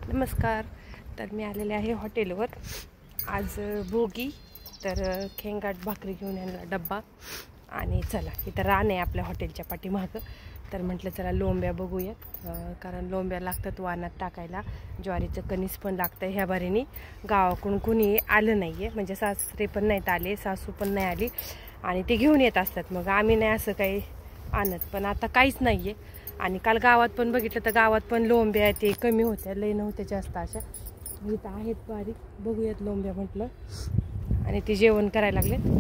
नमस्कार. तर मी आलेले आहे हॉटेलवर. आज भोगी, तर खेंगाट भाकरी घेऊन आणला डब्बा. आणि चला, इथं रान आहे आपल्या हॉटेलच्या पाठीमागं. तर म्हटलं चला लोंब्या बघूयात, कारण लोंब्या लागतात वानात टाकायला. ज्वारीचं कणीस पण लागतं. ह्या बारीने गावाकडून कुणी आलं नाही आहे, म्हणजे सासरे पण नाहीत आले, सासू पण नाही आली, आणि ते घेऊन येत असतात. मग आम्ही नाही असं काही आणत. पण आता काहीच नाही आहे. आणि काल गावात पण बघितलं तर गावात पण लोंब्या ते कमी होत्या, लई नव्हत्या जास्त अशा. इथं आहेत बारीक, बघूयात लोंब्या म्हटलं. आणि ते जेवण करायला लागलेत.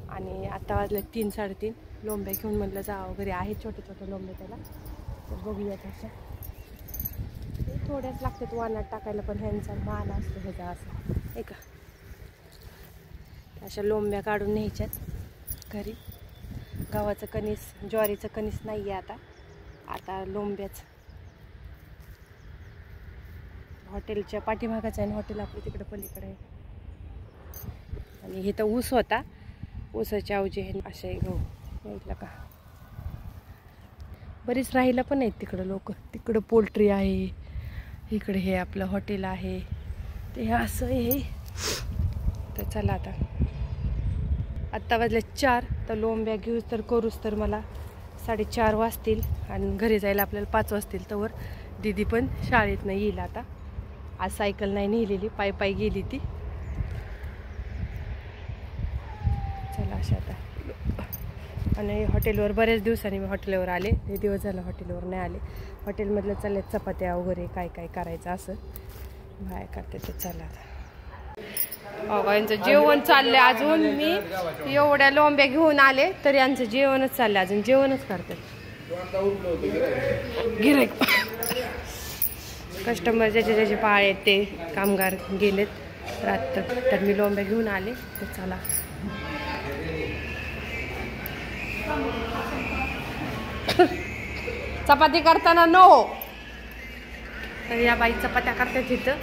आणि आता वाजले 3 साडेतीन. लोंब्या घेऊन म्हटलं जावं, घरी आहेत छोटे छोटे लोंब्या त्याला. तर बघूयात अशा. थोड्याच लागतात वानात टाकायला, पण ह्यांचा माल असतो ह्याचा असा एक. अशा लोंब्या काढून न्यायच्यात घरी. गव्हाचं कणीस, ज्वारीचं कणीस नाही आहे आता लोंब्याच. हॉटेलच्या पाठीमागाच आहे, हॉटेल आपलं तिकडे पलीकडे आहे. आणि हे तर ऊस होता, ऊसाच्या अवजी हे असे गहू म्हटलं का. बरीच राहिला पण आहेत तिकडं लोक. तिकडं पोल्ट्री आहे, इकडे हे आपलं हॉटेल आहे, ते असं आहे. तर चला आता वाजले 4. तर लोंब्या घेऊच तर करूच तर मला 4:30 वाजतील. आणि घरी जायला आपल्याला 5 वाजतील. तर दीदी पण शाळेत नाही येईल आता. आज सायकल नाही नेलेली, पायी गेली ती. चला अशा आता. आणि हॉटेलवर बऱ्याच दिवसांनी मी हॉटेलवर आले. हे दिवस झालं हॉटेलवर नाही आले. हॉटेलमधलं चालले चपात्या वगैरे काय काय करायचं असं बाय करते. तर चला आता यांचं जेवण चाललंय. अजून मी एवढ्या लोंब्या घेऊन आले तरी यांचं जेवणच चाललंय. अजून जेवणच करतात गिऱ्हाईक. कस्टमर ज्याचे ज्याचे पाळे आहेत ते कामगार गेलेत रात्र. तर मी लोंब्या घेऊन आले. तर चला चपाती करताना नो. तर या बाई चपात्या करतात इथं.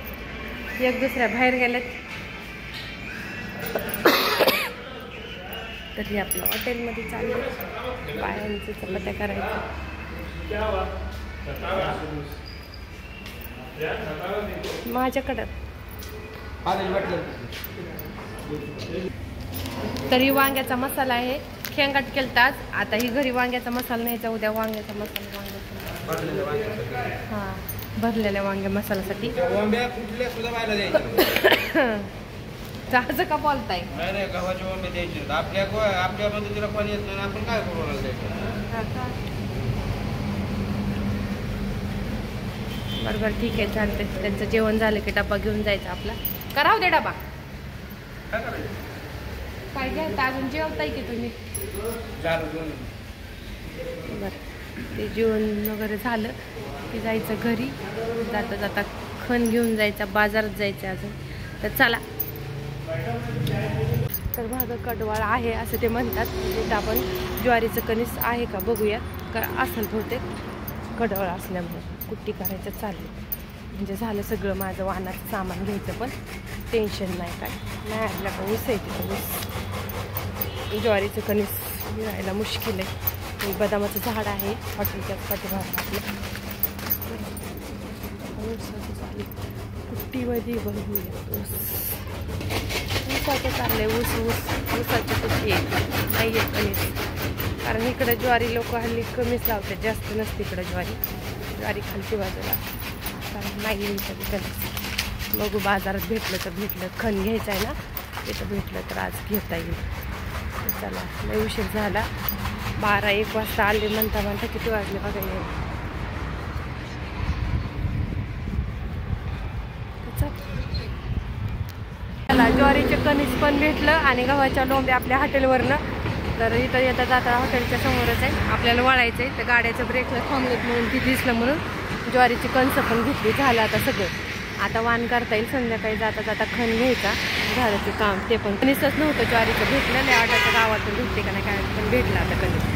एक दुसऱ्या बाहेर गेलेत. तर हे आपलं हॉटेलमध्ये चाललं बायांचं चपात्या करायचं. माझ्याकडं तरी वांग्याचा मसाला आहे. खेंगाट केलताच. आता ही घरी वांग्याचा मसाला न्यायचा, उद्या वांग्याचा मसाला. हां, भरलेल्या वांग्या मसाल्यासाठी. असं का बोलताय? बरोबर, ठीक आहे, चालते. त्यांचं जेवण झालं की डबा घेऊन जायचा आपला. कराव दे डबा. काय घ्यायचं अजून? जेवताय की तुम्ही? बरं, ते जेवण वगैरे झालं की जायचं घरी. जाता जाता खण घेऊन जायचा, बाजारात जायचं अजून. तर चला. तर भाग कडवाळ आहे असं ते म्हणतात. तिथं आपण ज्वारीचं कणीस आहे का बघूया. का असेल होते कडवाळ असल्यामुळे कुट्टी करायचं चाललं. म्हणजे झालं सगळं माझं वाहनाचं सामान घ्यायचं, पण टेन्शन नाही काय नाही. आपल्या का ऊस आहे तिथं. ऊस ज्वारीचं कणीस मिळायला मुश्किल आहे. बदामाचं झाड आहे हॉटेलच्या पाठीमागं आपलं. ऊसाचं चालू कुट्टीमध्ये बघूया. ऊसाचं चाललंय. ऊसाची कुट्टी नाही आहे कणीस. कारण इकडं ज्वारी लोक हल्ली कमीच लावतात, जास्त नसते इकडं ज्वारी खालची बाजूला. कारण नाही येईल कणीस. बघू बाजारात भेटलं तर भेटलं. खण घ्यायचं आहे ना, तिथं भेटलं तर आज घेता येईल. चला, लय उशीर झाला. 12-1 वाजता आले म्हणता किती वाजले बघायला. चला, ज्वारीचे कणीस पण भेटलं आणि गव्हाच्या लोंब्या आपल्या हॉटेलवरनं. तर इथं येता जाता हॉटेलच्या समोरच आहे. आपल्याला वळायचं आहे. तर गाड्याचं ब्रेकला थांबलेत म्हणून ती दिसलं म्हणून ज्वारीची कणसं पण घेतली. झालं आता सगळं. आता वाण करता येईल. संध्याकाळी जाता जाता खण घ्यायचा, झालं ते काम. ते पण कणीसच नव्हतं ज्वारीचं, भेटलं नाही. वाटायचं गावातून भेटते का नाही काय, पण भेटलं आता कणीस.